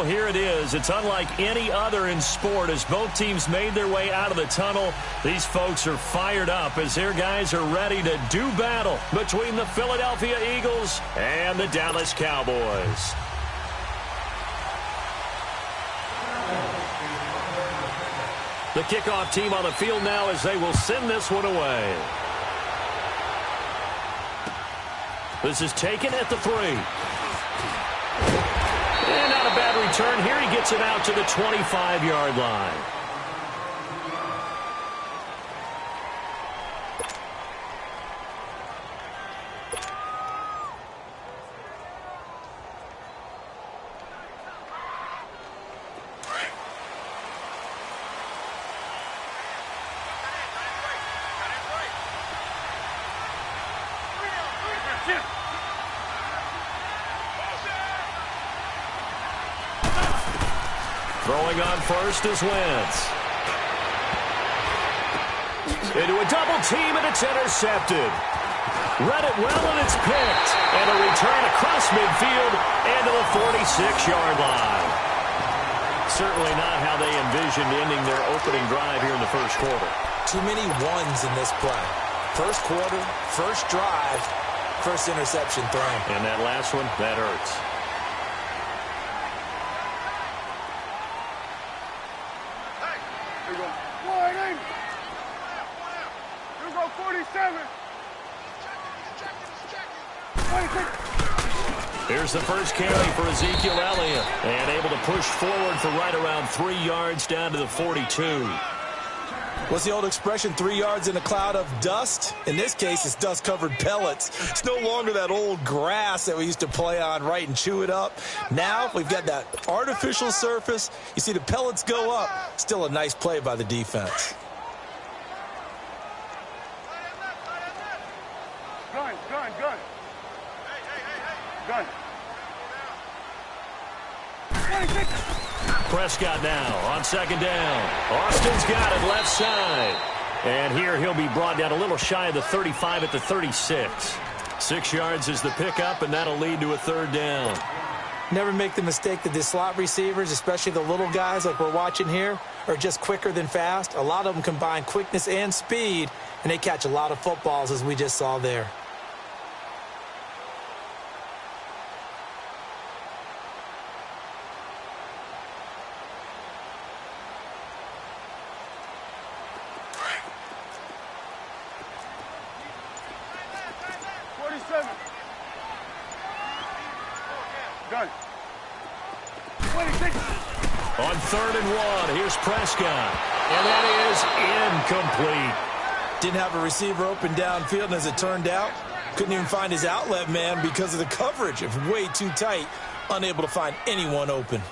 Here it is. It's unlike any other in sport as both teams made their way out of the tunnel. These folks are fired up as their guys are ready to do battle between the Philadelphia Eagles and the Dallas Cowboys. The kickoff team on the field now as they will send this one away. This is taken at the 3. And not a bad return here. He gets it out to the 25-yard line. Throwing on first is Wentz. Into a double team, and it's intercepted. Read it well, and it's picked. And a return across midfield and to the 46-yard line. Certainly not how they envisioned ending their opening drive here in the first quarter. Too many ones in this play. First quarter, first drive, first interception thrown. And that last one, that hurts. Here's the first carry for Ezekiel Elliott. And able to push forward for right around 3 yards down to the 42. What's the old expression, 3 yards in a cloud of dust? In this case, it's dust-covered pellets. It's no longer that old grass that we used to play on, right, and chew it up. Now we've got that artificial surface. You see the pellets go up. Still a nice play by the defense. Prescott now on second down. Austin's got it left side. And here he'll be brought down a little shy of the 35 at the 36. 6 yards is the pickup, and that'll lead to a third down. Never make the mistake that the slot receivers, especially the little guys like we're watching here, are just quicker than fast. A lot of them combine quickness and speed, and they catch a lot of footballs, as we just saw there. On 3rd and 1, here's Prescott. And that is incomplete. Didn't have a receiver open downfield, and as it turned out, couldn't even find his outlet man because of the coverage. It was way too tight, unable to find anyone open.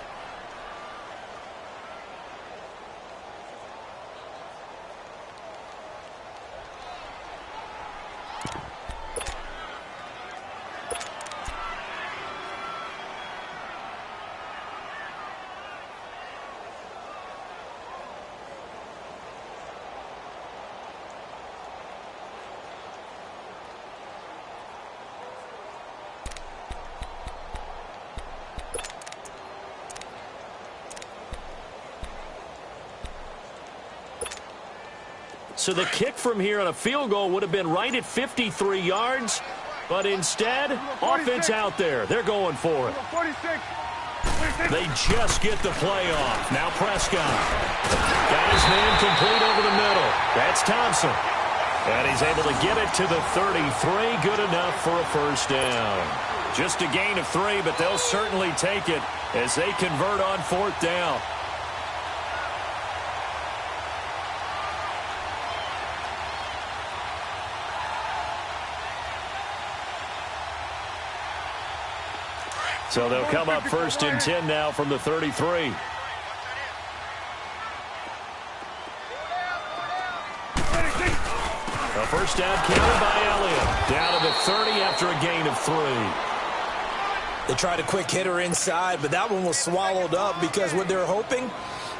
So the kick from here on a field goal would have been right at 53 yards. But instead, offense out there. They're going for it. They just get the play off. Now Prescott. Got his man complete over the middle. That's Thompson. And he's able to get it to the 33. Good enough for a first down. Just a gain of 3, but they'll certainly take it as they convert on 4th down. So they'll come up 1st and 10 now from the 33. A first down carry by Elliott. Down to the 30 after a gain of 3. They tried a quick hitter inside, but that one was swallowed up because what they're hoping,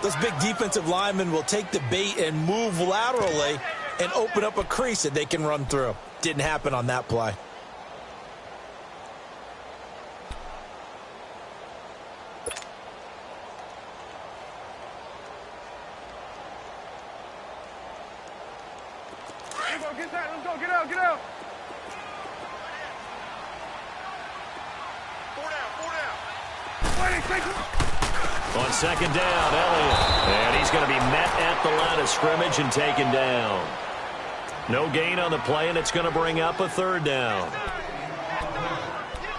those big defensive linemen will take the bait and move laterally and open up a crease that they can run through. Didn't happen on that play. Get that. Let's go. Get out. Get out. 4 down. On second down, Elliott. And he's going to be met at the line of scrimmage and taken down. No gain on the play, and it's going to bring up a third down.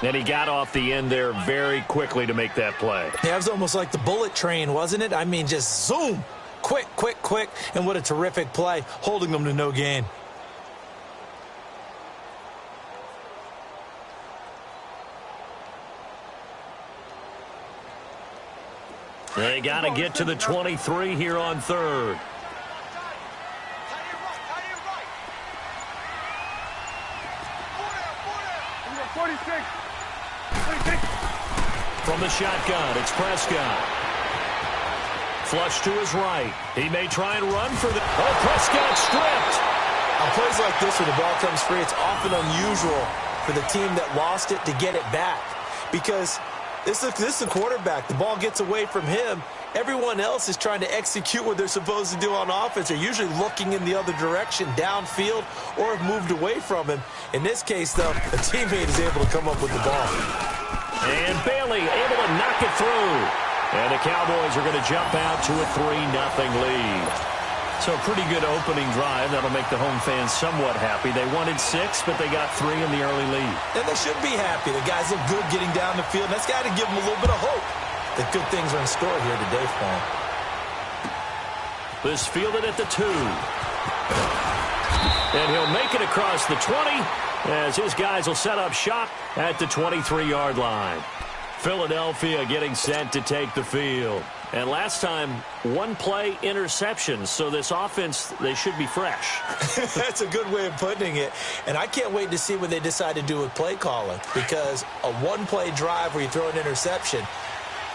And he got off the end there very quickly to make that play. Yeah, it was almost like the bullet train, wasn't it? I mean, just zoom. Quick, quick, quick. And what a terrific play, holding them to no gain. They got to get to the 23 here on third. From the shotgun, it's Prescott. Flush to his right. He may try and run for the... Oh, Prescott stripped. On plays like this where the ball comes free, it's often unusual for the team that lost it to get it back. Because this is a quarterback. The ball gets away from him. Everyone else is trying to execute what they're supposed to do on offense. They're usually looking in the other direction, downfield, or have moved away from him. In this case, though, a teammate is able to come up with the ball. And Bailey able to knock it through. And the Cowboys are going to jump out to a 3-0 lead. So a pretty good opening drive. That'll make the home fans somewhat happy. They wanted 6, but they got 3 in the early lead. And they should be happy. The guys look good getting down the field. That's got to give them a little bit of hope that good things are in store here today for them. This fielded at the 2. And he'll make it across the 20 as his guys will set up shop at the 23-yard line. Philadelphia getting set to take the field. And last time, 1 play interception. So this offense, they should be fresh. That's a good way of putting it. And I can't wait to see what they decide to do with play calling. Because a 1-play drive where you throw an interception,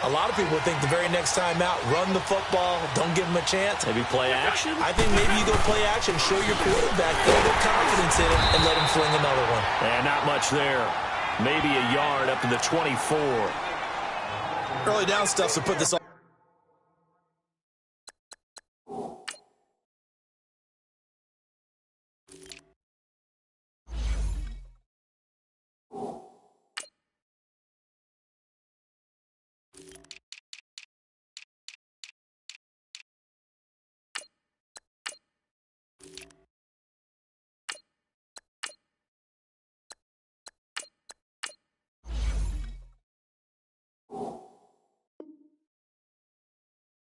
a lot of people think the very next time out, run the football, don't give them a chance. Maybe play action? I think maybe you go play action, show your quarterback, build their confidence in him, and let him fling another one. And not much there. Maybe a yard up to the 24. Early down stuff, so put this on.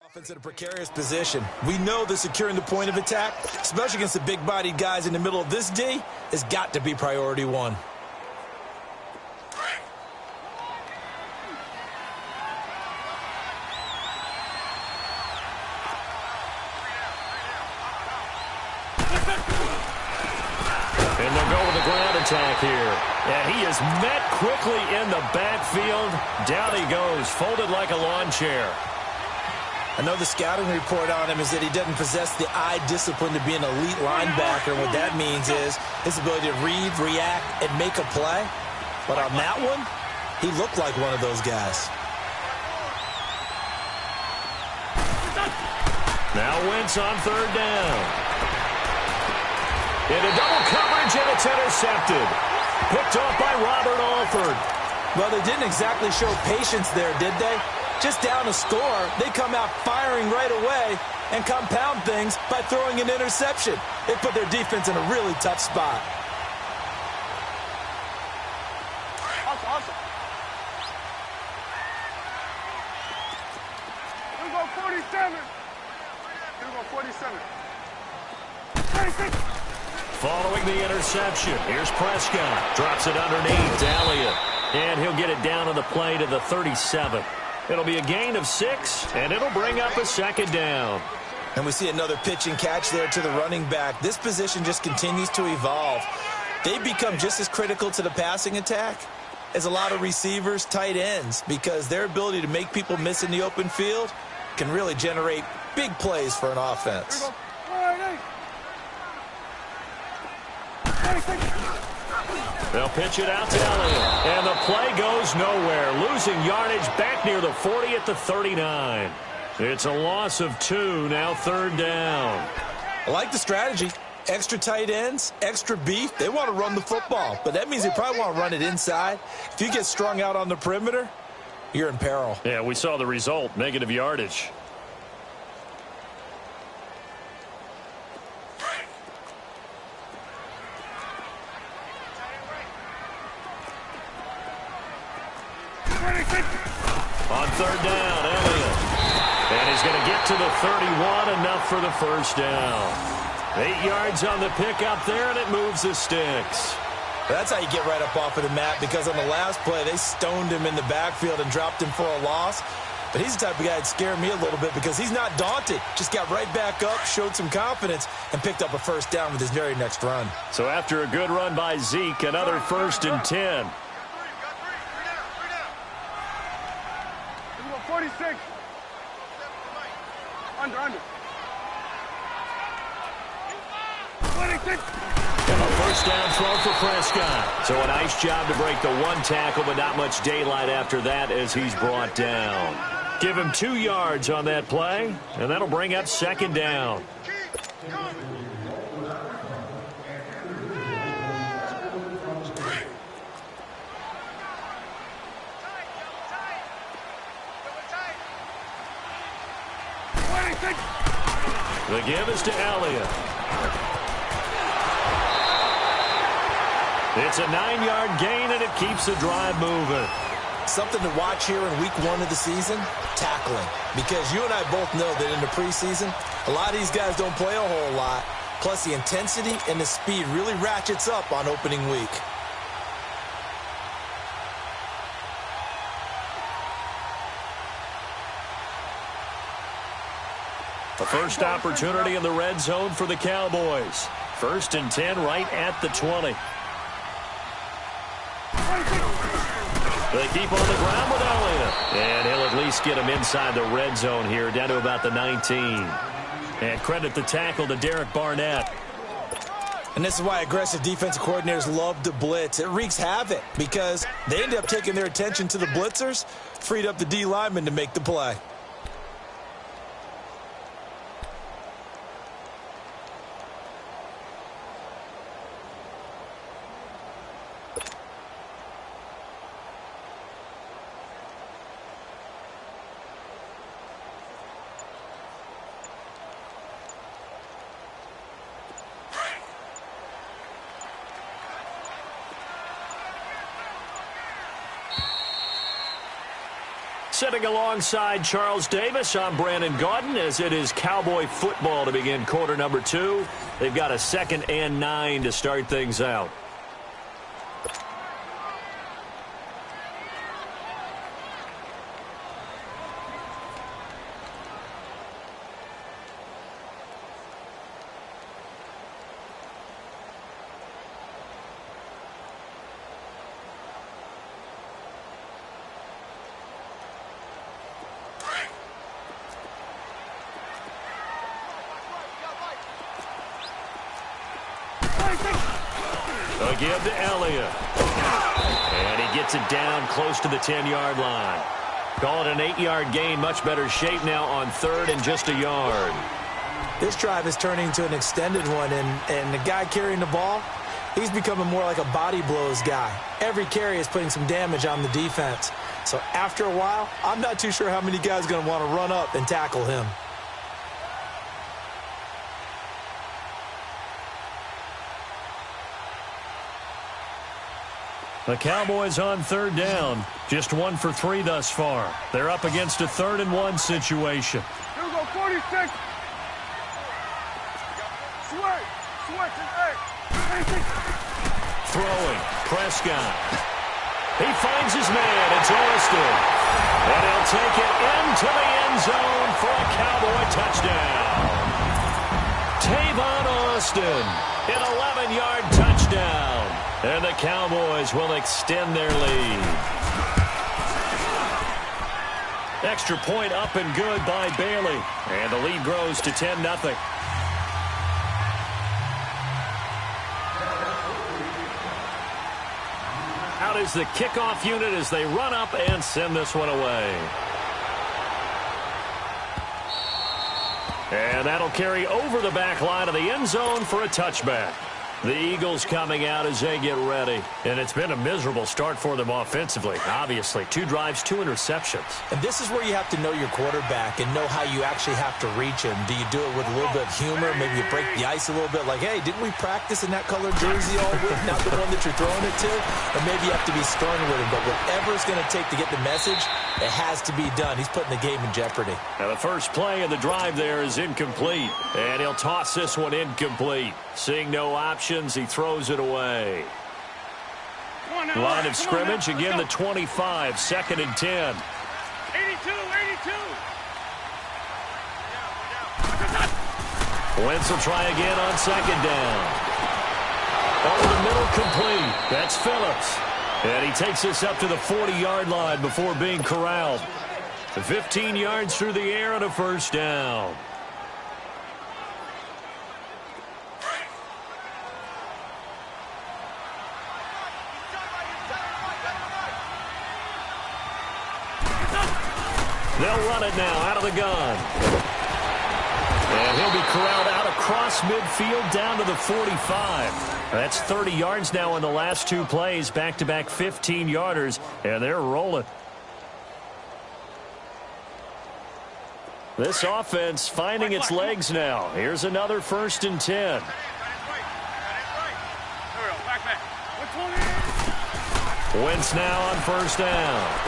Offense in a precarious position. We know that securing the point of attack, especially against the big-bodied guys in the middle of this D, has got to be priority 1. And they'll go with the ground attack here. And he is met quickly in the backfield. Down he goes, folded like a lawn chair. I know the scouting report on him is that he doesn't possess the eye discipline to be an elite linebacker. What that means is his ability to read, react, and make a play. But on that one, he looked like one of those guys. Now Wentz on third down. Into double coverage, and it's intercepted. Picked off by Robert Alford. Well, they didn't exactly show patience there, did they? Just down a score, they come out firing right away and compound things by throwing an interception. They put their defense in a really tough spot. Awesome. Here we go, 47. Here we go, 47. Following the interception, here's Prescott. Drops it underneath to Elliott. And he'll get it down on the play to the 37. It'll be a gain of 6, and it'll bring up a second down. And we see another pitch and catch there to the running back. This position just continues to evolve. They become just as critical to the passing attack as a lot of receivers, tight ends, because their ability to make people miss in the open field can really generate big plays for an offense. They'll pitch it out to Elliott. And the play goes nowhere. Losing yardage back near the 40 at the 39. It's a loss of 2, now third down. I like the strategy. Extra tight ends, extra beef, they want to run the football. But that means they probably want to run it inside. If you get strung out on the perimeter, you're in peril. Yeah, we saw the result, negative yardage. On third down, Elliott. And he's going to get to the 31, enough for the first down. 8 yards on the pickup there, and it moves the sticks. That's how you get right up off of the mat, because on the last play, they stoned him in the backfield and dropped him for a loss. But he's the type of guy that scared me a little bit because he's not daunted. Just got right back up, showed some confidence, and picked up a first down with his very next run. So after a good run by Zeke, another 1st and 10. 46. Under. 26. And a first down throw for Prescott. So a nice job to break the one tackle, but not much daylight after that as he's brought down. Give him 2 yards on that play, and that'll bring up 2nd down. The give is to Elliott. It's a 9-yard gain, and it keeps the drive moving. Something to watch here in week 1 of the season, tackling. Because you and I both know that in the preseason, a lot of these guys don't play a whole lot. Plus, the intensity and the speed really ratchets up on opening week. The first opportunity in the red zone for the Cowboys. 1st and 10 right at the 20. They keep on the ground with Elliott. And he'll at least get him inside the red zone here, down to about the 19. And credit the tackle to Derek Barnett. And this is why aggressive defensive coordinators love to blitz. It wreaks havoc because they end up taking their attention to the blitzers, freed up the D lineman to make the play. Sitting alongside Charles Davis, I'm Brandon Gaudin, as it is Cowboy football to begin quarter number 2. They've got a 2nd and 9 to start things out. A give to Elliott. And he gets it down close to the 10-yard line. Call it an 8-yard gain. Much better shape now on 3rd and just a yard. This drive is turning into an extended one, and the guy carrying the ball, he's becoming more like a body blows guy. Every carry is putting some damage on the defense. So after a while, I'm not too sure how many guys are going to want to run up and tackle him. The Cowboys on 3rd down. Just 1 for 3 thus far. They're up against a 3rd and 1 situation. Here we go, 46. Switch. Throwing. Prescott. He finds his man. It's Austin. And he'll take it into the end zone for a Cowboy touchdown. Tavon Austin, an 11-yard touchdown. And the Cowboys will extend their lead. Extra point up and good by Bailey. And the lead grows to 10-0. Out is the kickoff unit as they run up and send this one away. And that'll carry over the back line of the end zone for a touchback. The Eagles coming out as they get ready. And it's been a miserable start for them offensively, obviously. 2 drives, 2 interceptions. And this is where you have to know your quarterback and know how you actually have to reach him. Do you do it with a little bit of humor? Maybe you break the ice a little bit like, hey, didn't we practice in that colored jersey all week? Not the one that you're throwing it to? Or maybe you have to be stern with him. But whatever it's going to take to get the message, it has to be done. He's putting the game in jeopardy. Now the first play of the drive there is incomplete. And he'll toss this one incomplete. Seeing no options, he throws it away. Line of scrimmage, again the 25, 2nd and 10. 82. Wentz will try again on 2nd down. Over the middle, complete. That's Phillips. And he takes this up to the 40-yard line before being corralled. 15 yards through the air and a first down. They'll run it now out of the gun. And he'll be corralled out across midfield down to the 45. That's 30 yards now in the last 2 plays. Back-to-back 15-yarders, and they're rolling. This offense finding its legs now. Here's another 1st and 10. Wentz now on 1st down.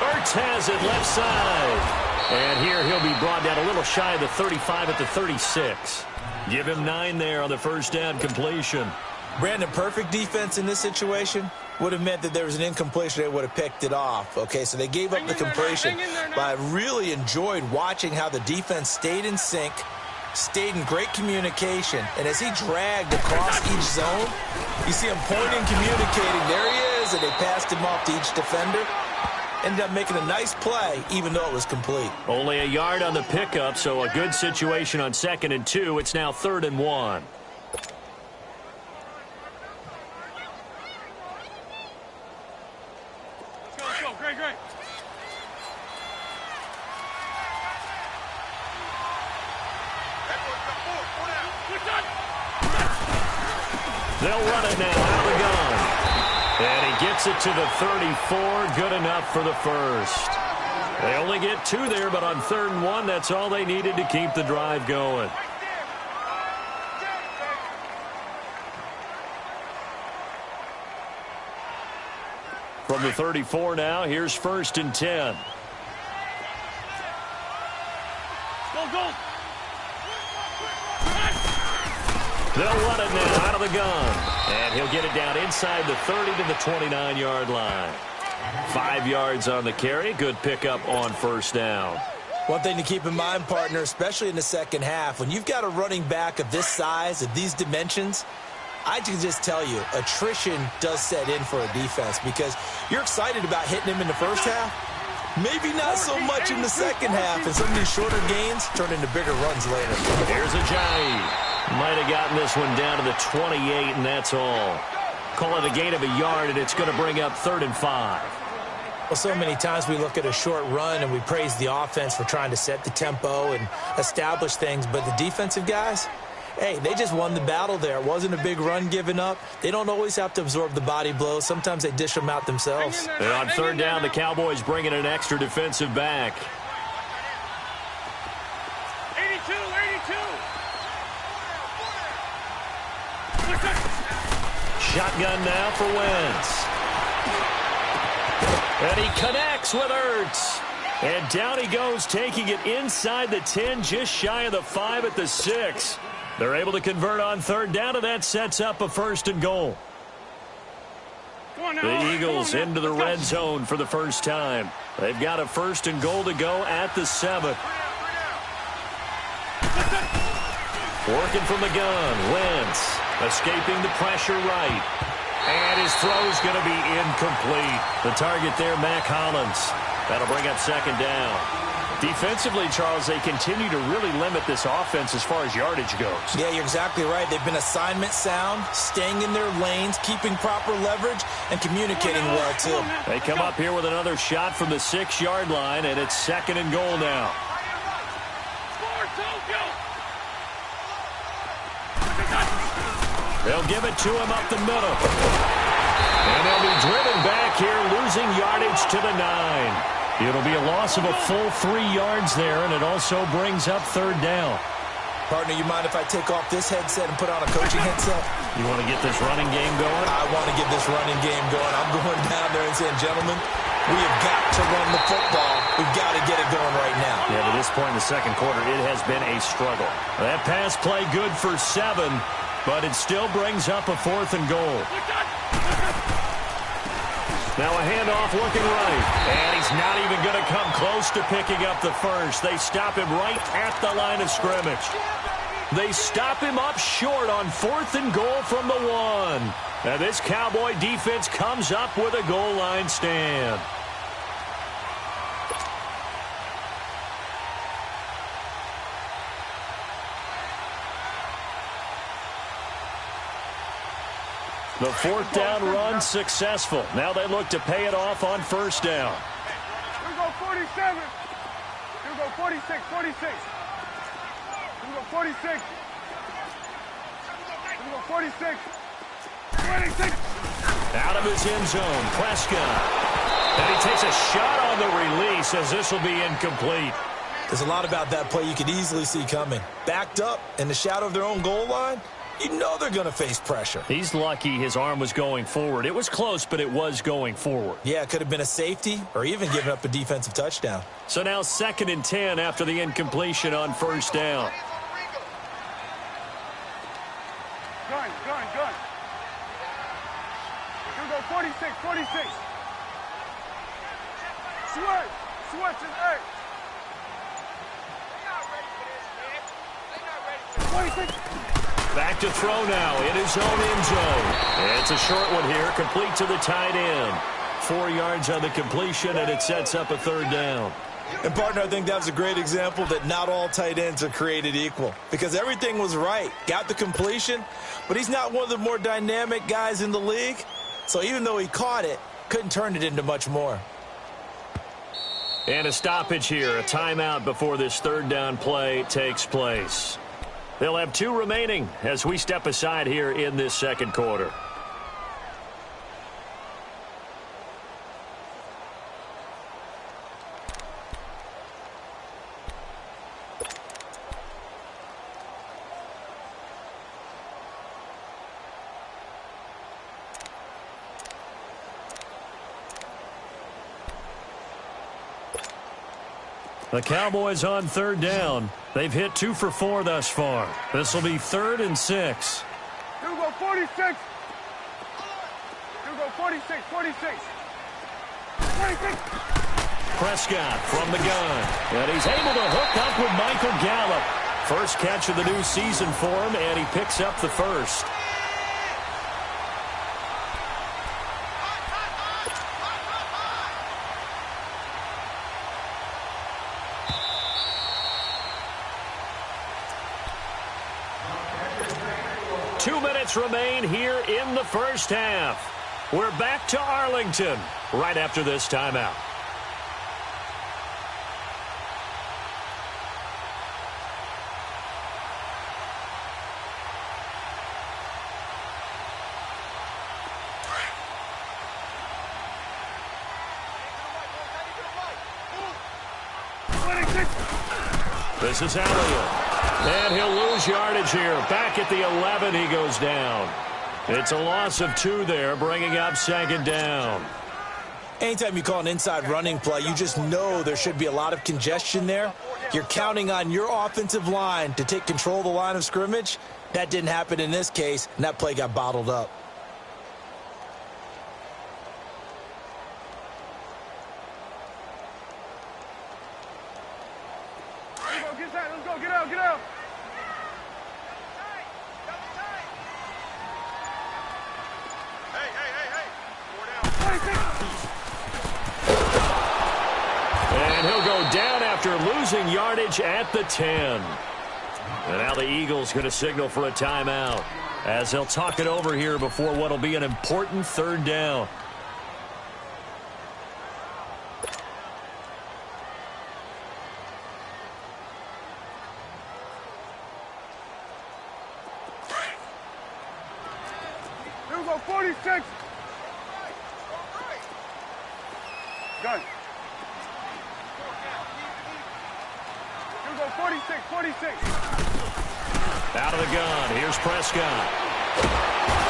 Ertz has it left side. And here he'll be brought down a little shy of the 35 at the 36. Give him 9 there on the 1st down completion. Brandon, perfect defense in this situation would have meant that there was an incompletion. They would have picked it off. Okay, so they gave up the completion. But I really enjoyed watching how the defense stayed in sync, stayed in great communication. And as he dragged across each zone, you see him pointing, communicating. There he is, and they passed him off to each defender. Ended up making a nice play, even though it was complete. Only a yard on the pickup, so a good situation on 2nd and 2. It's now 3rd and 1. Let's go. Great. They'll run it now out of the gun. And he gets it to the 34. Good enough for the first. They only get 2 there, but on 3rd and 1, that's all they needed to keep the drive going. From the 34 now, here's 1st and 10. Go. They'll run it now out of the gun. And he'll get it down inside the 30 to the 29-yard line. 5 yards on the carry. Good pickup on 1st down. One thing to keep in mind, partner, especially in the second half, when you've got a running back of this size, of these dimensions, I can just tell you, attrition does set in for a defense because you're excited about hitting him in the first half. Maybe not so much in the second half, and some of these shorter gains turn into bigger runs later. Here's Ajayi. Might have gotten this one down to the 28, and that's all. Call it a gain of a yard, and it's going to bring up 3rd and 5. Well, so many times we look at a short run and we praise the offense for trying to set the tempo and establish things, but the defensive guys, hey, they just won the battle there. It wasn't a big run given up. They don't always have to absorb the body blows. Sometimes they dish them out themselves. And on 3rd down, the Cowboys bring in an extra defensive back. 82. Shotgun now for Wentz. And he connects with Ertz. And down he goes, taking it inside the 10, just shy of the 5 at the 6. They're able to convert on 3rd down, and that sets up a 1st and goal. The Eagles into the red zone for the first time. They've got a 1st and goal to go at the 7. Working from the gun, Wentz escaping the pressure right. And his throw's going to be incomplete. The target there, Mac Hollins. That'll bring up 2nd down. Defensively, Charles, they continue to really limit this offense as far as yardage goes. Yeah, you're exactly right. They've been assignment sound, staying in their lanes, keeping proper leverage, and communicating well, too. They come up here with another shot from the 6-yard line, and it's 2nd and goal now. They'll give it to him up the middle. And they'll be driven back here, losing yardage to the 9. It'll be a loss of a full 3 yards there, and it also brings up third down. Partner, you mind if I take off this headset and put on a coaching headset? You want to get this running game going? I want to get this running game going. I'm going down there and saying, gentlemen, we have got to run the football. We've got to get it going right now. Yeah, to this point in the second quarter, it has been a struggle. That pass play good for 7, but it still brings up a 4th and goal. Now a handoff looking right. And he's not even going to come close to picking up the first. They stop him right at the line of scrimmage. They stop him up short on 4th and goal from the 1. Now this Cowboy defense comes up with a goal line stand. The 4th down run successful. Now they look to pay it off on 1st down. Here we go 47. Here we go 46, 46. Here we go 46. Here we go 46. 26. Out of his end zone, Prescott. And he takes a shot on the release as this will be incomplete. There's a lot about that play you could easily see coming. Backed up in the shadow of their own goal line, you know they're going to face pressure. He's lucky his arm was going forward. It was close, but it was going forward. Yeah, it could have been a safety or even given up a defensive touchdown. So now 2nd and 10 after the incompletion on 1st down. Gun. Here we go 46, 46. Switch and 8. 26. Back to throw now in his own end zone. It's a short one here, complete to the tight end. 4 yards on the completion, and it sets up a 3rd down. And, partner, I think that was a great example that not all tight ends are created equal because everything was right. Got the completion, but he's not one of the more dynamic guys in the league. So even though he caught it, couldn't turn it into much more. And a stoppage here, a timeout before this 3rd down play takes place. They'll have 2 remaining as we step aside here in this second quarter. The Cowboys on 3rd down. They've hit 2 for 4 thus far. This will be 3rd and 6. Here we go 46. Here we go 46, 46. 26. Prescott from the gun. And he's able to hook up with Michael Gallup. First catch of the new season for him, and he picks up the first. Remain here in the first half. We're back to Arlington right after this timeout. This is Elliott. And he'll lose yardage here. Back at the 11, he goes down. It's a loss of 2 there, bringing up 2nd down. Anytime you call an inside running play, you just know there should be a lot of congestion there. You're counting on your offensive line to take control of the line of scrimmage. That didn't happen in this case, and that play got bottled up. Get out. Hey. 4 down. And he'll go down after losing yardage at the 10. And now the Eagles going to signal for a timeout as they'll talk it over here before what will be an important 3rd down. Here we go, 46. Done. Here we go, 46, 46. Out of the gun, here's Prescott.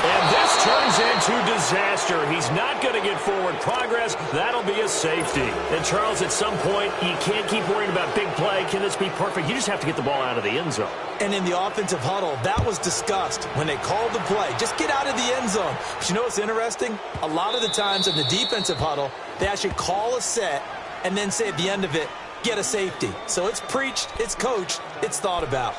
And this turns into disaster. He's not going to get forward progress. That'll be a safety. And, Charles, at some point, you can't keep worrying about big play. Can this be perfect? You just have to get the ball out of the end zone. And in the offensive huddle, that was discussed when they called the play. Just get out of the end zone. But you know what's interesting? A lot of the times in the defensive huddle, they actually call a set and then say at the end of it, get a safety. So it's preached, it's coached, it's thought about.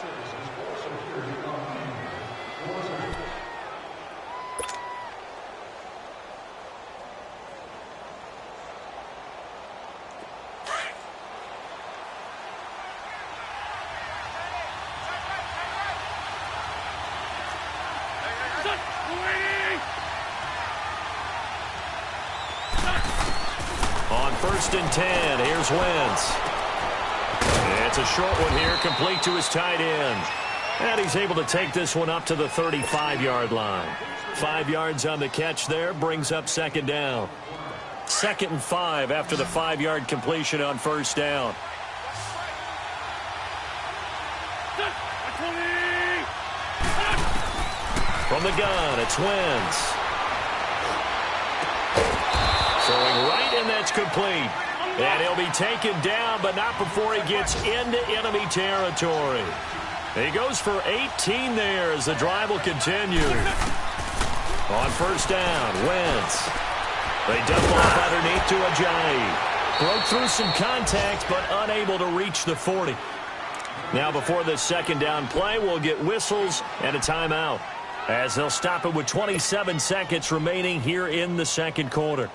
On 1st and 10, here's Wentz. It's a short one here, complete to his tight end. And he's able to take this one up to the 35-yard line. 5 yards on the catch there, brings up 2nd down. 2nd and 5 after the 5-yard completion on 1st down. From the gun, it's Wentz. Throwing right, and that's complete. And he'll be taken down, but not before he gets into enemy territory. He goes for 18 there as the drive will continue. On 1st down, Wentz. They dump off underneath to Ajayi. Broke through some contact, but unable to reach the 40. Now before this 2nd down play, we'll get whistles and a timeout, as they'll stop it with 27 seconds remaining here in the 2nd quarter.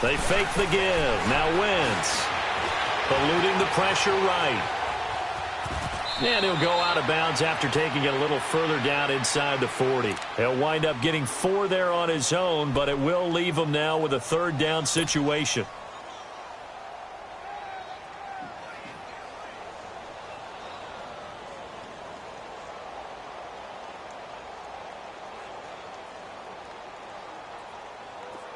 They fake the give. Now Wentz. Eluding the pressure right. And he'll go out of bounds after taking it a little further down inside the 40. He'll wind up getting 4 there on his own, but it will leave him now with a 3rd down situation.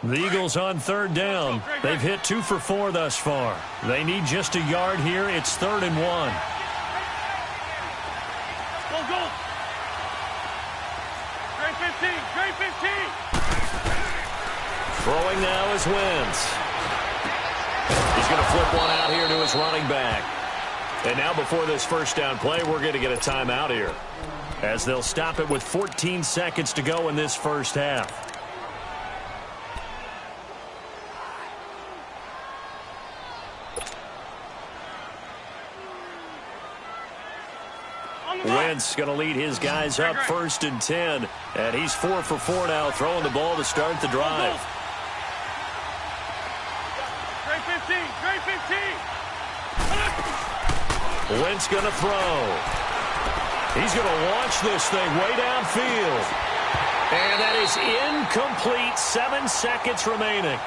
The Eagles on 3rd down. They've hit 2 for 4 thus far. They need just a yard here. It's 3rd and 1. Go, go. Great 15, great 15. Throwing now is Wentz. He's going to flip one out here to his running back. And now before this 1st down play, we're going to get a timeout here, as they'll stop it with 14 seconds to go in this 1st half. Wentz going to lead his guys up 1st and 10. And he's 4 for 4 now, throwing the ball to start the drive. Great 15, great 15. Wentz going to throw. He's going to launch this thing way downfield. And that is incomplete. 7 seconds remaining.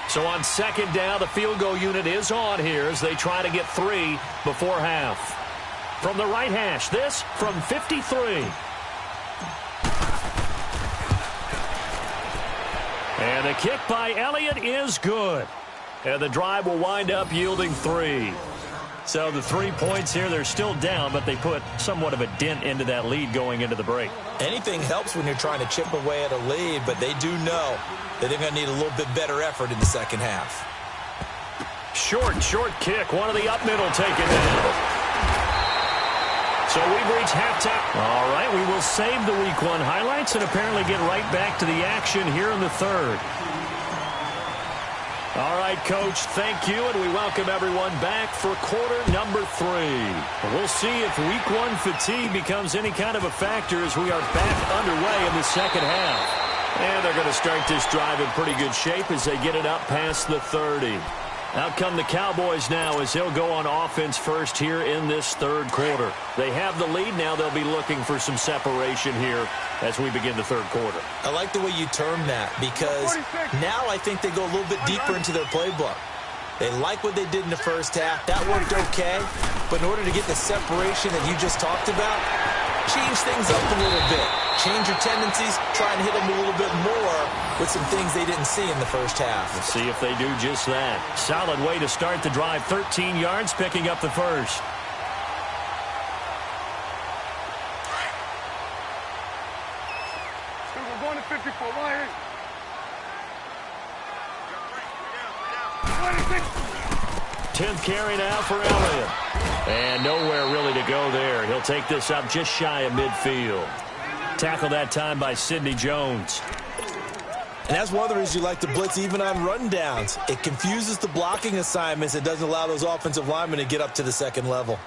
So on 2nd down, the field goal unit is on here as they try to get 3 before half. From the right hash, this from 53. And the kick by Elliott is good. And the drive will wind up yielding 3. So the 3 points here, they're still down, but they put somewhat of a dent into that lead going into the break. Anything helps when you're trying to chip away at a lead, but they do know that they're going to need a little bit better effort in the 2nd half. Short kick. One of the up middle taken down. So we've reached halftime. All right, we will save the Week 1 highlights and apparently get right back to the action here in the 3rd. All right, Coach, thank you, and we welcome everyone back for quarter number 3. We'll see if week 1 fatigue becomes any kind of a factor as we are back underway in the second half. And they're going to start this drive in pretty good shape as they get it up past the 30. Out come the Cowboys now as they'll go on offense first here in this third quarter. They have the lead. Now they'll be looking for some separation here as we begin the third quarter. I like the way you term that because now I think they go a little bit deeper into their playbook. They like what they did in the first half. That worked okay. But in order to get the separation that you just talked about, change things up a little bit. Change your tendencies. Try and hit them a little bit more with some things they didn't see in the first half. Let's see if they do just that. Solid way to start the drive. 13 yards, picking up the first. We're going to 54. Why? 10th carry now for Elliott. And nowhere really to go there. He'll take this up just shy of midfield. Tackled that time by Sidney Jones. And that's one of the reasons you like to blitz even on rundowns. It confuses the blocking assignments. It doesn't allow those offensive linemen to get up to the second level.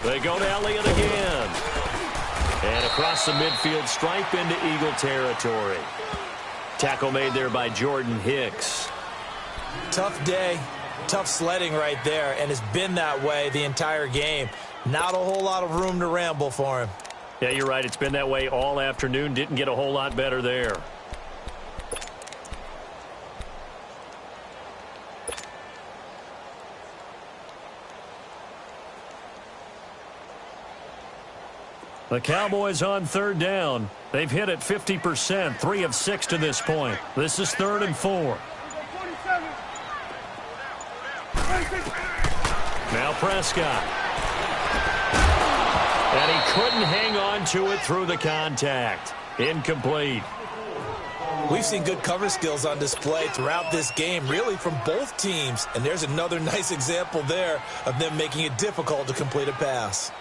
They go to Elliott again. And across the midfield stripe into Eagle territory. Tackle made there by Jordan Hicks. Tough day, tough sledding right there, and it's been that way the entire game. Not a whole lot of room to ramble for him. Yeah, you're right. It's been that way all afternoon. Didn't get a whole lot better there. The Cowboys on third down. They've hit it 50%, 3 of 6 to this point. This is 3rd and 4. Now Prescott. And he couldn't hang on to it through the contact. Incomplete. We've seen good cover skills on display throughout this game, really from both teams. And there's another nice example there of them making it difficult to complete a pass.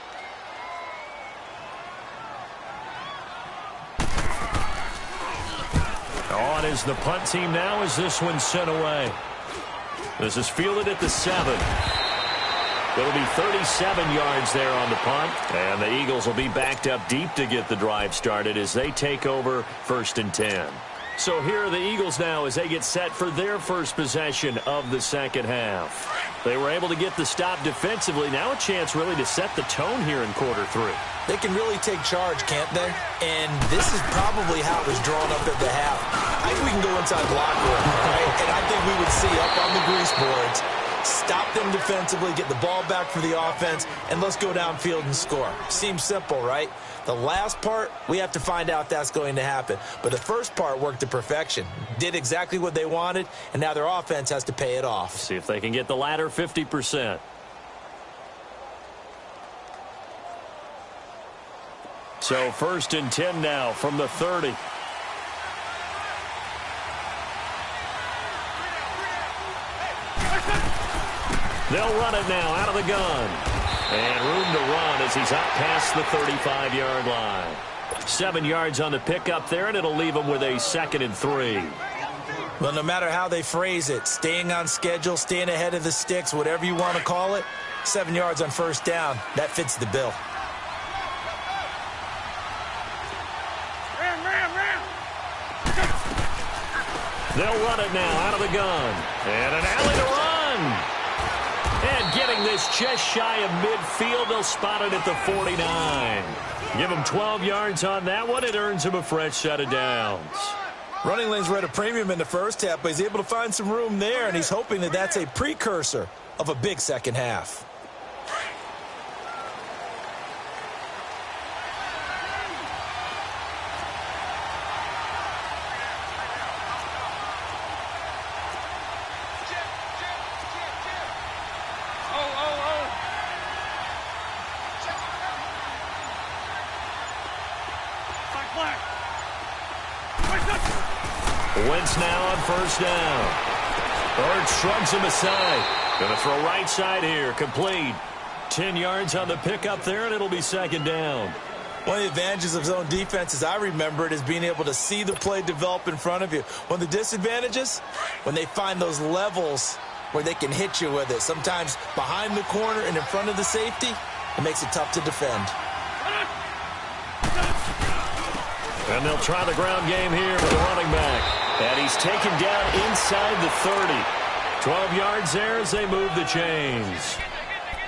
On is the punt team now as this one's sent away. This is fielded at the 7. It'll be 37 yards there on the punt. And the Eagles will be backed up deep to get the drive started as they take over 1st and 10. So here are the Eagles now as they get set for their first possession of the second half. They were able to get the stop defensively. Now a chance really to set the tone here in quarter 3. They can really take charge, can't they? And this is probably how it was drawn up at the half. I think we can go inside the locker room, right? And I think we would see up on the grease boards, stop them defensively, get the ball back for the offense, and let's go downfield and score. Seems simple, right? The last part, we have to find out if that's going to happen. But the first part worked to perfection. Did exactly what they wanted, and now their offense has to pay it off. See if they can get the latter 50%. So 1st and 10 now from the 30. They'll run it now out of the gun. And room to run as he's out past the 35-yard line. 7 yards on the pickup there, and it'll leave him with a 2nd and 3. Well, no matter how they phrase it, staying on schedule, staying ahead of the sticks, whatever you want to call it, 7 yards on 1st down, that fits the bill. They'll run it now out of the gun. And an alley to run. And getting this just shy of midfield, they'll spot it at the 49. Give him 12 yards on that one. It earns him a fresh set of downs. Running lanes were at a premium in the first half, but he's able to find some room there, and he's hoping that that's a precursor of a big second half. Wentz now on first down. Bird shrugs him aside. Going to throw right side here. Complete. 10 yards on the pickup there, and it'll be second down. One of the advantages of zone defense, as I remember it, is being able to see the play develop in front of you. One of the disadvantages, when they find those levels where they can hit you with it. Sometimes behind the corner and in front of the safety, it makes it tough to defend. And they'll try the ground game here with the running back. And he's taken down inside the 30. 12 yards there as they move the chains.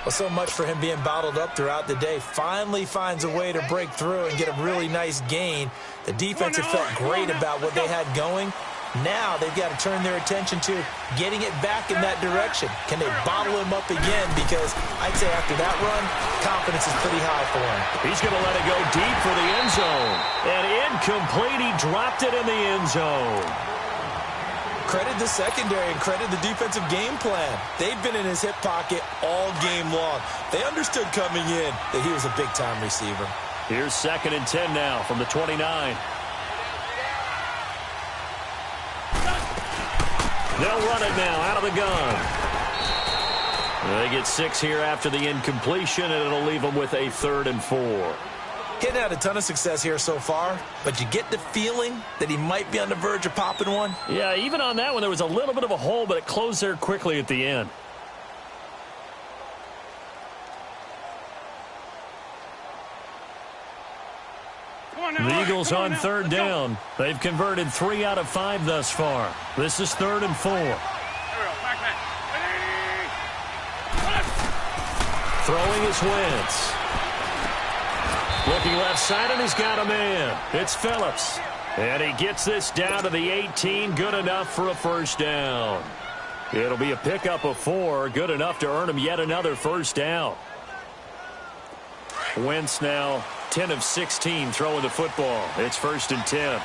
Well, so much for him being bottled up throughout the day. Finally finds a way to break through and get a really nice gain. The defense had felt great about what they had going. Now they've got to turn their attention to getting it back in that direction. Can they bottle him up again? Because I'd say after that run, confidence is pretty high for him. He's going to let it go deep for the end zone. And incomplete. He dropped it in the end zone. Credit the secondary and credit the defensive game plan. They've been in his hip pocket all game long. They understood coming in that he was a big-time receiver. Here's 2nd and 10 now from the 29. They'll run it now out of the gun. They get 6 here after the incompletion, and it'll leave them with a 3rd and 4. He hadn't had a ton of success here so far, but you get the feeling that he might be on the verge of popping one. Yeah, even on that one, there was a little bit of a hole, but it closed there quickly at the end. The Eagles on 3rd down. They've converted 3 out of 5 thus far. This is 3rd and 4. Throwing is Wentz. Looking left side, and he's got a man. It's Phillips. And he gets this down to the 18. Good enough for a first down. It'll be a pickup of 4. Good enough to earn him yet another first down. Wentz now 10 of 16 throwing the football. It's 1st and 10.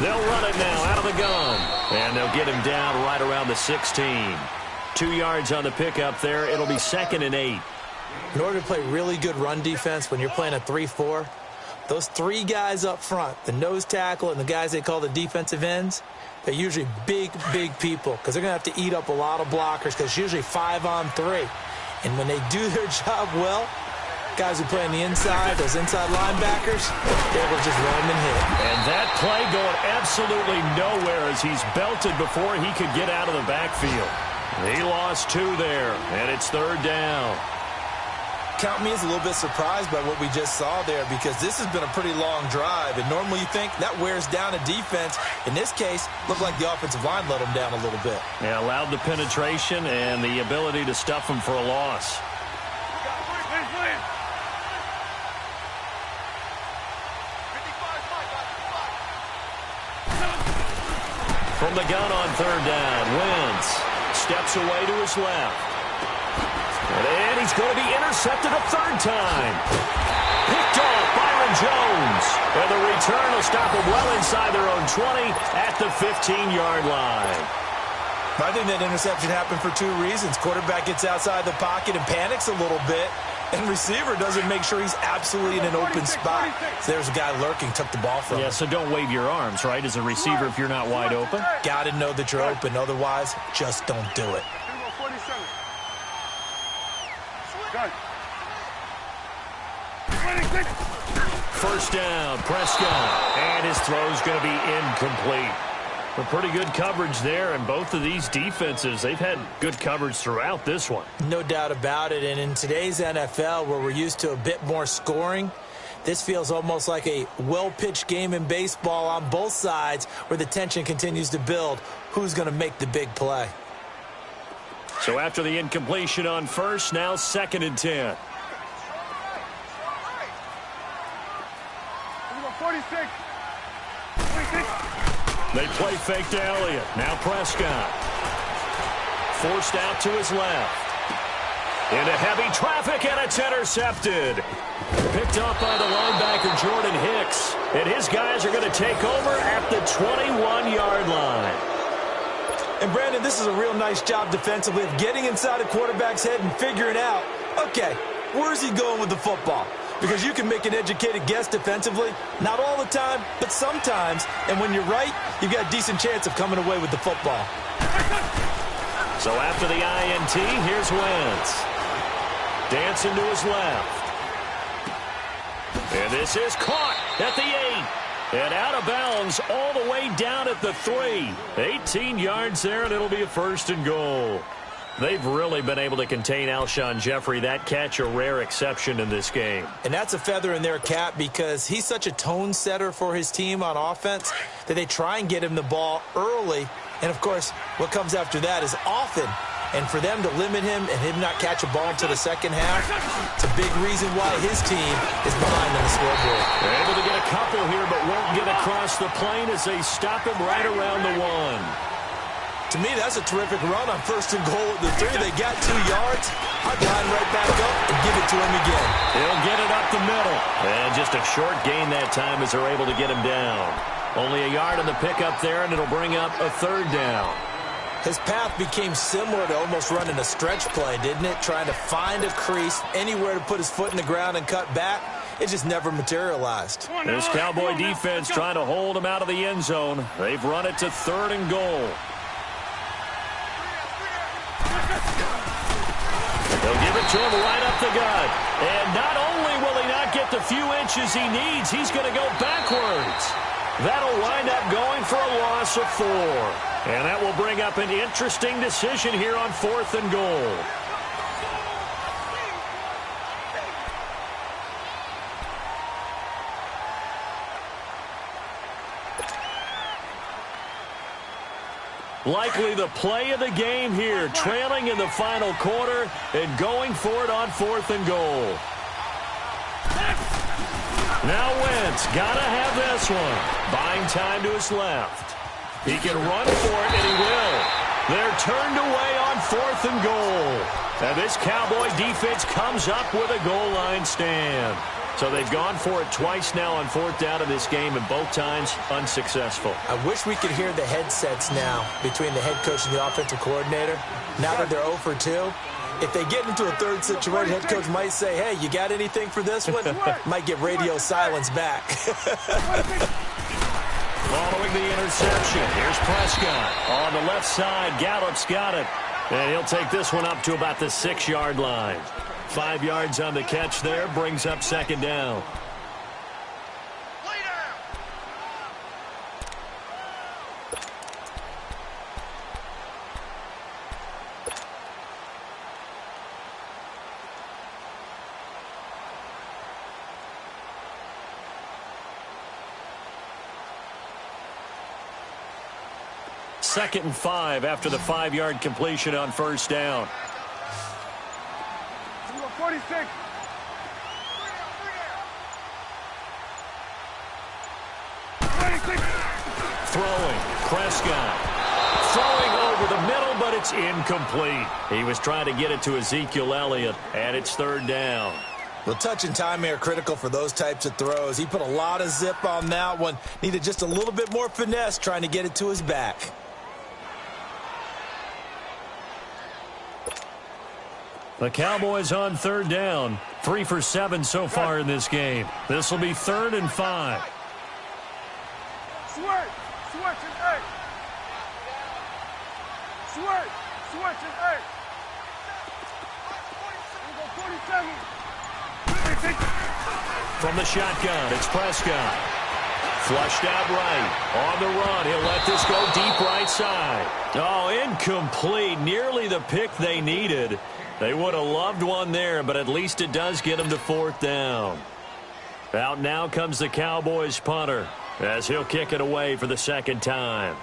They'll run it now out of the gun. And they'll get him down right around the 16. 2 yards on the pickup there. It'll be 2nd and 8. In order to play really good run defense when you're playing a 3-4, those 3 guys up front, the nose tackle and the guys they call the defensive ends, they're usually big, big people because they're going to have to eat up a lot of blockers because it's usually 5-on-3. And when they do their job well, guys who play on the inside, those inside linebackers, they're able to just run and hit. And that play going absolutely nowhere as he's belted before he could get out of the backfield. He lost 2 there, and it's 3rd down. Count me as a little bit surprised by what we just saw there because this has been a pretty long drive, and normally you think that wears down a defense. In this case, looked like the offensive line let them down a little bit. Yeah, allowed the penetration and the ability to stuff them for a loss. From the gun on 3rd down, Wentz steps away to his left. And he's going to be intercepted a 3rd time. Picked off Byron Jones. And the return will stop him well inside their own 20 at the 15-yard line. I think that interception happened for 2 reasons. Quarterback gets outside the pocket and panics a little bit. And receiver doesn't make sure he's absolutely in an open spot. So there's a guy lurking, took the ball from him. Yeah, so don't wave your arms, right, as a receiver if you're not wide open. Got to know that you're open. Otherwise, just don't do it. First down, Prescott. And his throw's going to be incomplete. A pretty good coverage there, and both of these defenses, they've had good coverage throughout this one. No doubt about it, and in today's NFL, where we're used to a bit more scoring, this feels almost like a well-pitched game in baseball on both sides where the tension continues to build. Who's going to make the big play? So after the incompletion on first, now 2nd and 10. 46. They play fake to Elliott. Now Prescott. Forced out to his left. Into heavy traffic, and it's intercepted. Picked up by the linebacker, Jordan Hicks. And his guys are going to take over at the 21-yard line. And, Brandon, this is a real nice job defensively of getting inside a quarterback's head and figuring out, okay, where's he going with the football? Because you can make an educated guess defensively, not all the time, but sometimes. And when you're right, you've got a decent chance of coming away with the football. So after the INT, here's Wentz. Dancing to his left. And this is caught at the 8. And out of bounds all the way down at the 3. 18 yards there, and it'll be a 1st and goal. They've really been able to contain Alshon Jeffrey. That catch a rare exception in this game. And that's a feather in their cap because he's such a tone setter for his team on offense that they try and get him the ball early. And, of course, what comes after that is often. And for them to limit him and him not catch a ball until the second half, it's a big reason why his team is behind on the scoreboard. They're able to get a couple here, but won't get across the plane as they stop him right around the 1. To me, that's a terrific run on 1st and goal at the 3. They got 2 yards. I'd line right back up and give it to him again. He'll get it up the middle. And just a short gain that time as they're able to get him down. Only a yard on the pickup there, and it'll bring up a 3rd down. His path became similar to almost running a stretch play, didn't it? Trying to find a crease, anywhere to put his foot in the ground and cut back. It just never materialized. This Cowboy defense trying to hold him out of the end zone. They've run it to 3rd and goal. They'll give it to him right up the gut. And not only will he not get the few inches he needs, he's going to go backwards. That'll wind up going for a loss of 4. And that will bring up an interesting decision here on 4th and goal. Likely the play of the game here, trailing in the final quarter and going for it on 4th and goal. Now Wentz, gotta have this one. Buying time to his left. He can run for it, and he will. They're turned away on 4th and goal. And this Cowboy defense comes up with a goal line stand. So they've gone for it twice now on 4th down in this game, and both times unsuccessful. I wish we could hear the headsets now between the head coach and the offensive coordinator. Now that they're 0 for 2, if they get into a 3rd situation, head coach might say, hey, you got anything for this one? Might get radio silence back. Following the interception, here's Prescott. On the left side, Gallup's got it. And he'll take this one up to about the 6-yard line. 5 yards on the catch there, brings up 2nd down. Second and 5 after the 5-yard completion on 1st down. 46. Throwing, Prescott. Throwing over the middle, but it's incomplete. He was trying to get it to Ezekiel Elliott, and it's 3rd down. Well, touch and time are critical for those types of throws. He put a lot of zip on that one. Needed just a little bit more finesse trying to get it to his back. The Cowboys on 3rd down. 3 for 7 so far in this game. This will be 3rd and 5. Switch and 8. Switch and 8. We go 47. From the shotgun, it's Prescott. Flushed out right. On the run, he'll let this go deep right side. Oh, incomplete. Nearly the pick they needed. They would have loved one there, but at least it does get them to 4th down. Out now comes the Cowboys punter as he'll kick it away for the 2nd time.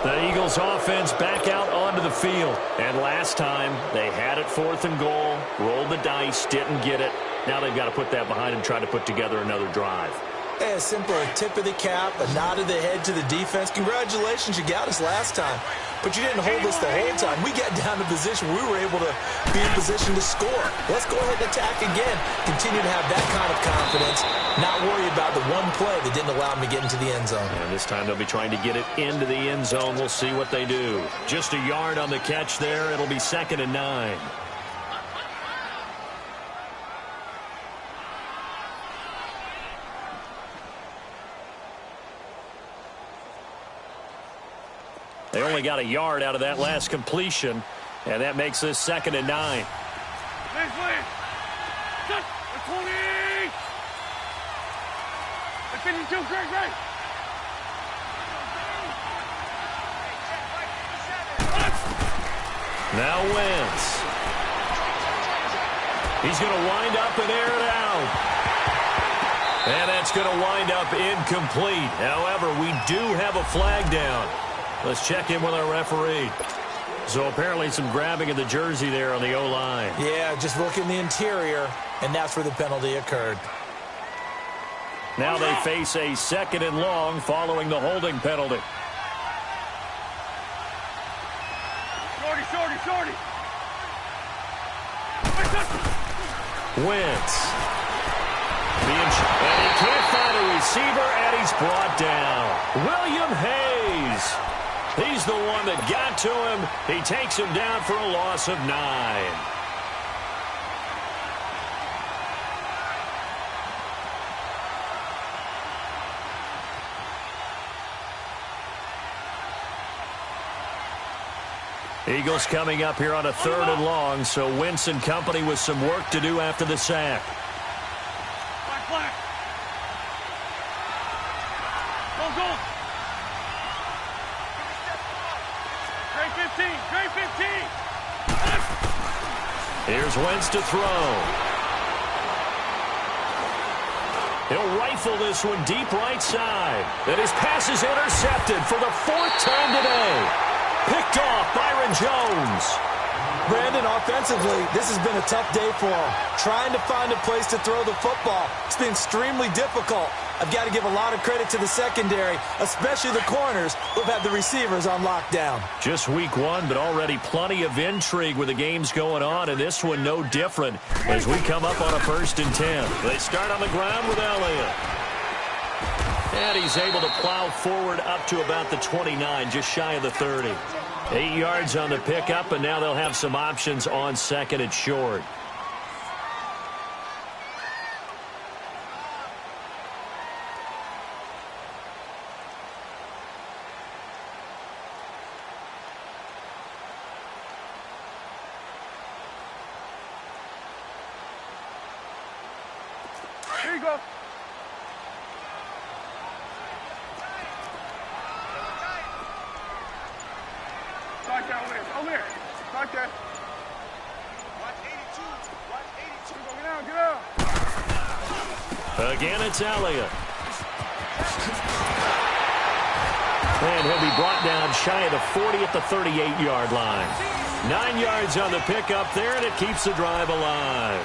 The Eagles offense back out onto the field. And last time, they had it 4th and goal, rolled the dice, didn't get it. Now they've got to put that behind and try to put together another drive. Hey, a simple tip of the cap, a nod of the head to the defense. Congratulations, you got us last time. But you didn't hold us the whole time. We got down to position. We were able to be in position to score. Let's go ahead and attack again. Continue to have that kind of confidence. Not worry about the one play that didn't allow them to get into the end zone. And this time they'll be trying to get it into the end zone. We'll see what they do. Just a yard on the catch there. It'll be 2nd and 9. They only got a yard out of that last completion, and that makes this 2nd and 9. Please, please. The 20. The 52, great. Now Wentz. He's going to wind up and air it out. And that's going to wind up incomplete. However, we do have a flag down. Let's check in with our referee. So apparently some grabbing of the jersey there on the O-line. Yeah, just look in the interior, and that's where the penalty occurred. Now they face a 2nd and long following the holding penalty. Shorty. Wentz. And he can't find a receiver, and he's brought down. William Hayes. He's the one that got to him. He takes him down for a loss of 9. Eagles coming up here on a 3rd and long, so Wentz and company with some work to do after the sack. Black. Go. Great 15. Here's Wentz to throw. He'll rifle this one deep right side. And his pass is intercepted for the 4th time today. Picked off Byron Jones. Brandon, offensively, this has been a tough day for him. Trying to find a place to throw the football. It's been extremely difficult. I've got to give a lot of credit to the secondary, especially the corners who've had the receivers on lockdown. Just week 1, but already plenty of intrigue with the games going on, and this one no different as we come up on a 1st and 10. They start on the ground with Elliott. And he's able to plow forward up to about the 29, just shy of the 30. 8 yards on the pickup, and now they'll have some options on 2nd and short. Here you go. Over there. Like that. 182. Get out. Again, it's Elliott. And he'll be brought down shy of the 40 at the 38-yard line. 9 yards on the pickup there, and it keeps the drive alive.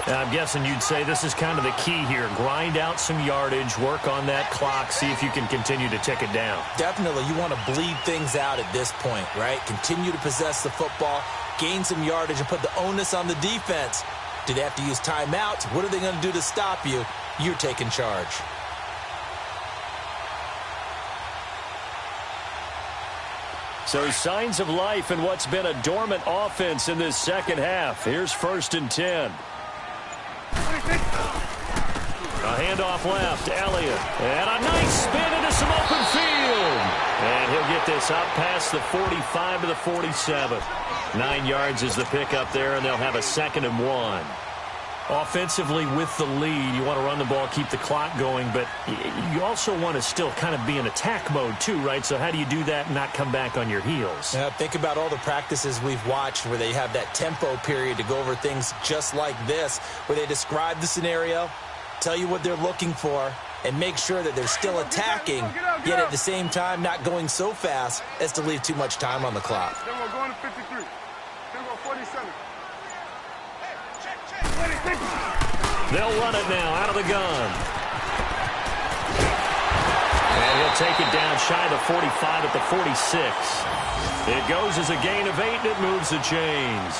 I'm guessing you'd say this is kind of the key here. Grind out some yardage, work on that clock, see if you can continue to tick it down. Definitely. You want to bleed things out at this point, right? Continue to possess the football, gain some yardage, and put the onus on the defense. Do they have to use timeouts? What are they going to do to stop you? You're taking charge. So signs of life in what's been a dormant offense in this 2nd half. Here's 1st and 10. A handoff left, Elliott. And a nice spin into some open field. And he'll get this up past the 45 to the 47. 9 yards is the pickup there, and they'll have a 2nd and 1. Offensively with the lead, you want to run the ball, keep the clock going, but you also want to still kind of be in attack mode too, right? So how do you do that and not come back on your heels? Yeah, think about all the practices we've watched where they have that tempo period to go over things just like this, where they describe the scenario, tell you what they're looking for, and make sure that they're still attacking, yet at the same time not going so fast as to leave too much time on the clock. Then we're going to 53. Then we're going 47. They'll run it now out of the gun. And he'll take it down shy of the 45 at the 46. It goes as a gain of 8, and it moves the chains.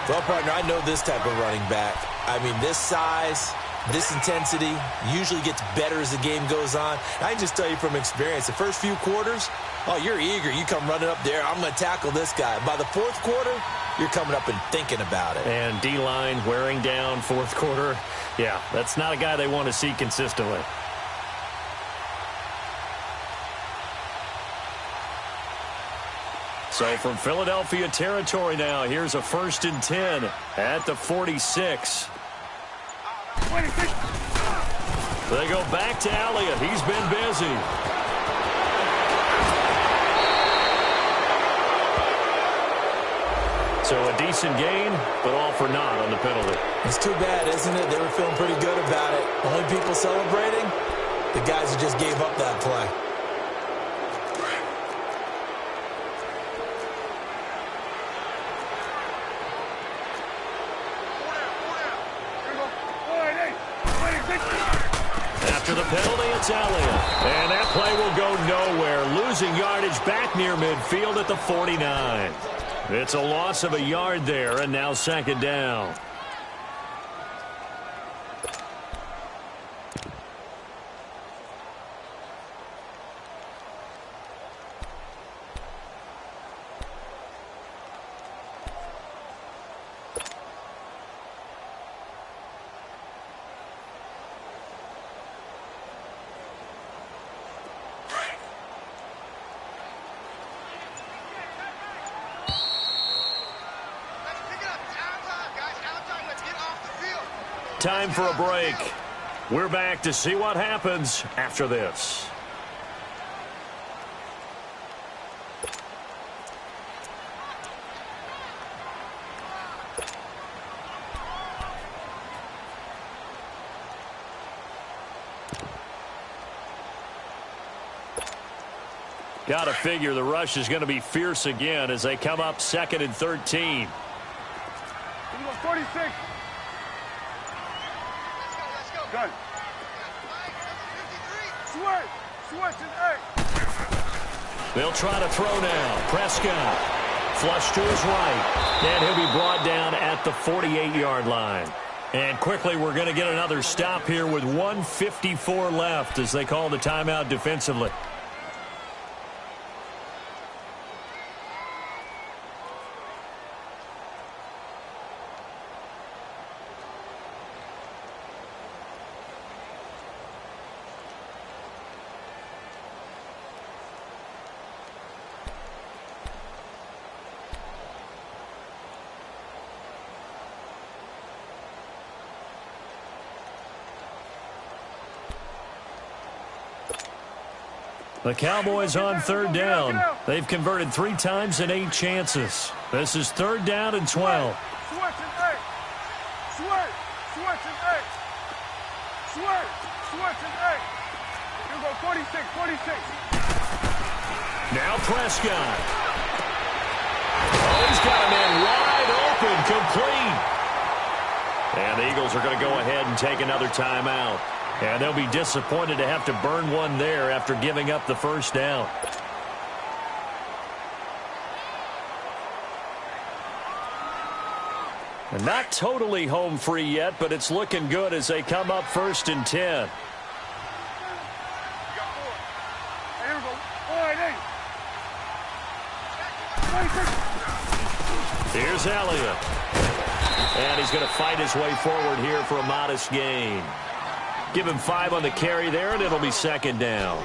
Well, partner, I know this type of running back. I mean, this size, this intensity usually gets better as the game goes on. I can just tell you from experience, the first few quarters, oh, you're eager. You come running up there, I'm going to tackle this guy. By the fourth quarter, you're coming up and thinking about it. And D-line wearing down fourth quarter. Yeah, that's not a guy they want to see consistently. So from Philadelphia territory now, here's a 1st and 10 at the 46. They go back to Elliott. He's been busy. So a decent gain, but all for naught on the penalty. It's too bad, isn't it? They were feeling pretty good about it. Only people celebrating, the guys who just gave up that play. After the penalty, it's Elliott. And that play will go nowhere. Losing yardage back near midfield at the 49. It's a loss of a yard there, and now 2nd down. Time for a break. We're back to see what happens after this. Got to figure the rush is going to be fierce again as they come up 2nd and 13. 46. Good. Switch and 8. They'll try to throw now. Prescott. Flush to his right. And he'll be brought down at the 48-yard line. And quickly, we're going to get another stop here with 1:54 left as they call the timeout defensively. The Cowboys on 3rd down. They've converted 3 times in 8 chances. This is 3rd down and 12. Switch and 8. Switch and 8. Switch and 8. You go 46. Now Prescott. Oh, he's got a man wide open, complete. And the Eagles are going to go ahead and take another timeout. And they'll be disappointed to have to burn one there after giving up the 1st down. And not totally home free yet, but it's looking good as they come up 1st and 10. Here's Elliott. And he's going to fight his way forward here for a modest gain. Give him 5 on the carry there, and it'll be 2nd down.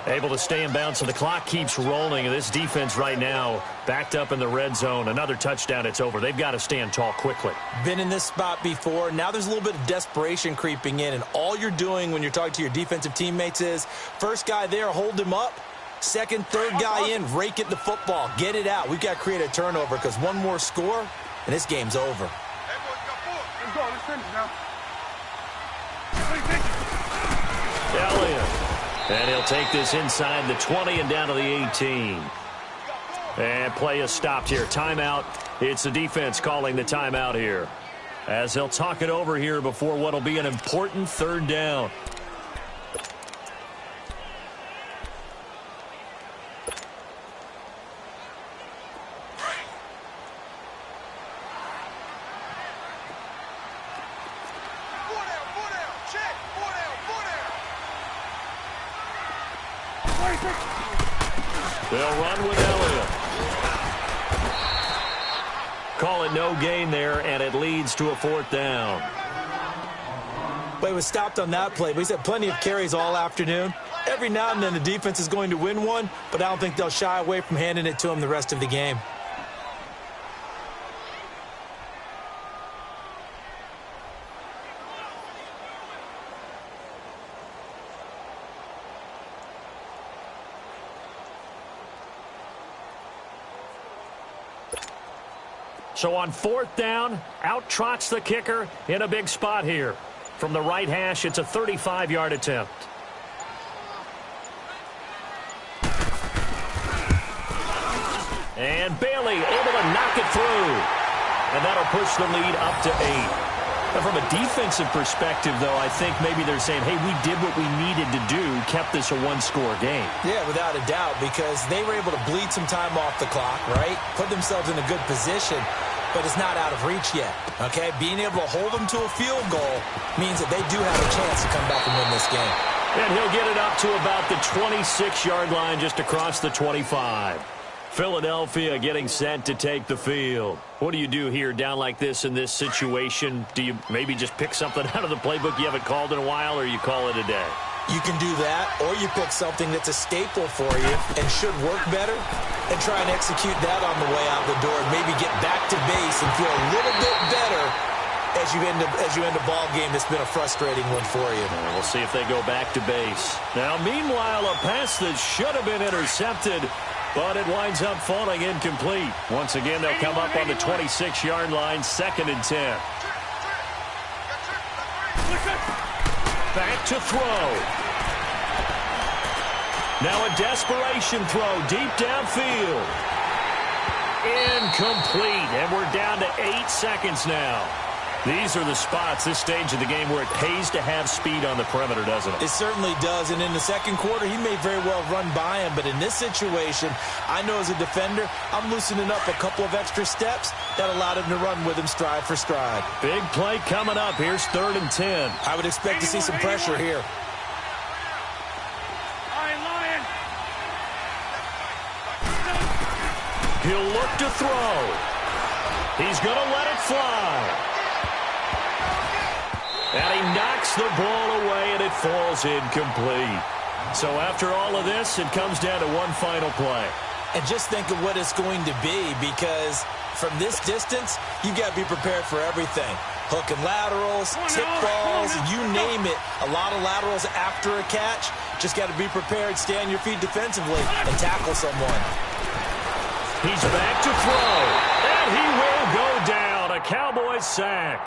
Able to stay in bounds, so the clock keeps rolling. And this defense right now backed up in the red zone. Another touchdown, it's over. They've got to stand tall quickly. Been in this spot before. Now there's a little bit of desperation creeping in, and all you're doing when you're talking to your defensive teammates is, first guy there, hold him up. Second, third guy in, rake at the football. Get it out. We've got to create a turnover because one more score, and this game's over. Let's go. Let's finish now. Elliott. And he'll take this inside the 20 and down to the 18. And play is stopped here. Timeout. It's the defense calling the timeout here, as they'll talk it over here before what will be an important 3rd down. They'll run with Elliott. Call it no gain there, and it leads to a 4th down. But he was stopped on that play, but he's had plenty of carries all afternoon. Every now and then the defense is going to win one, but I don't think they'll shy away from handing it to him the rest of the game. So on 4th down, out trots the kicker in a big spot here. From the right hash, it's a 35-yard attempt. And Bailey able to knock it through. And that'll push the lead up to 8. Now from a defensive perspective, though, I think maybe they're saying, hey, we did what we needed to do, kept this a one-score game. Yeah, without a doubt, because they were able to bleed some time off the clock, right? Put themselves in a good position, but it's not out of reach yet, okay? Being able to hold them to a field goal means that they do have a chance to come back and win this game. And he'll get it up to about the 26-yard line just across the 25. Philadelphia getting set to take the field. What do you do here down like this in this situation? Do you maybe just pick something out of the playbook you haven't called in a while, or you call it a day? You can do that, or you pick something that's a staple for you and should work better and try and execute that on the way out the door and maybe get back to base and feel a little bit better as you end a ball game that's been a frustrating one for you. And we'll see if they go back to base. Now, meanwhile, a pass that should have been intercepted, but it winds up falling incomplete. Once again, they'll come up on the 26-yard line, 2nd and 10. Back to throw. Now a desperation throw deep downfield. Incomplete, and we're down to 8 seconds now. These are the spots, this stage of the game, where it pays to have speed on the perimeter, doesn't it? It certainly does, and in the second quarter, he may very well run by him, but in this situation, I know as a defender, I'm loosening up a couple of extra steps that allowed him to run with him stride for stride. Big play coming up. Here's 3rd and 10. I would expect to see some pressure here. He'll look to throw. He's going to let it fly. And he knocks the ball away, and it falls incomplete. So after all of this, it comes down to one final play. And just think of what it's going to be, because from this distance, you got to be prepared for everything. Hook and laterals, tip balls, you name it. A lot of laterals after a catch. Just got to be prepared, stay on your feet defensively, and tackle someone. He's back to throw, and he will go down. A Cowboys sack.